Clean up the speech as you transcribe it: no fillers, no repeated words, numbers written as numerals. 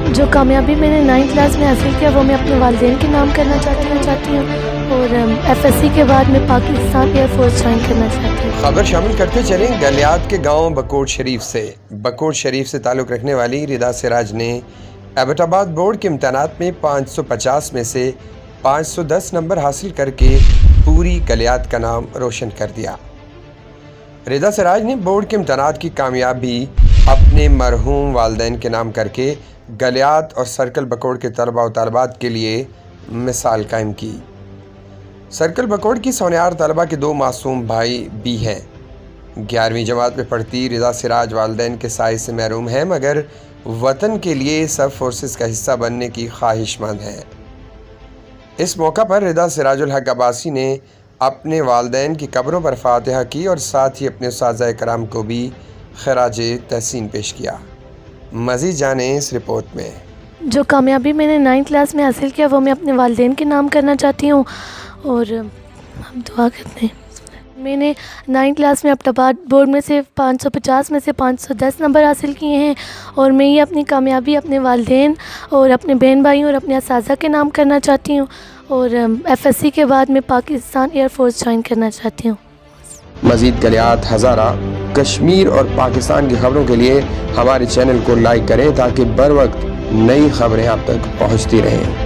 जो कामयाबी मैंने 9th क्लास में हासिल किया वो मैं अपने वालिदैन के नाम करना चाहती हूँ और FSC के बाद मैं पाकिस्तान एयरफोर्स ज्वाइन करना चाहती हूँ। खबर शामिल करते चलें गलियात के गांव बकोट शरीफ से ताल्लुक़ रखने वाली रिदा सिराज ने एबटाबाद बोर्ड के इम्तहानात में 550 में से 510 नंबर हासिल करके पूरी गलियात का नाम रोशन कर दिया। रिदा सिराज ने बोर्ड के इम्तहानात की कामयाबी अपने मरहूम वालिदैन के नाम करके गलियात और सर्कल बकोट के तलबा और तालिबात के लिए मिसाल कायम की। सर्कल बकोट की सोनियार तलबा के 2 मासूम भाई भी हैं। 11वीं जमात में पढ़ती रिदा सिराज वालिदैन के साए से महरूम है, मगर वतन के लिए सब फोर्सेस का हिस्सा बनने की ख्वाहिशमंद है। इस मौका पर रिदा सिराजुल हक अब्बासी ने अपने वालिदैन की कब्रों पर फातिहा की और साथ ही अपने उस्ताज़ कराम को भी खराज तहसीन पेश किया। मज़ीद जाने इस रिपोर्ट में। जो कामयाबी मैंने 9th क्लास में हासिल किया वो मैं अपने वालिदैन के नाम करना चाहती हूँ और हम दुआ करते हैं। मैंने 9th क्लास में एबटाबाद बोर्ड में से 550 में से 510 नंबर हासिल किए हैं और मैं ये अपनी कामयाबी अपने वालिदैन और अपने बहन भाइयों और अपने उस्ताज़ा के नाम करना चाहती हूँ और FSC के बाद मैं पाकिस्तान एयरफोर्स ज्वाइन करना चाहती हूँ। मज़ीद गलियात, हज़ारा, कश्मीर और पाकिस्तान की खबरों के लिए हमारे चैनल को लाइक करें ताकि बर वक्त नई खबरें आप तक पहुँचती रहें।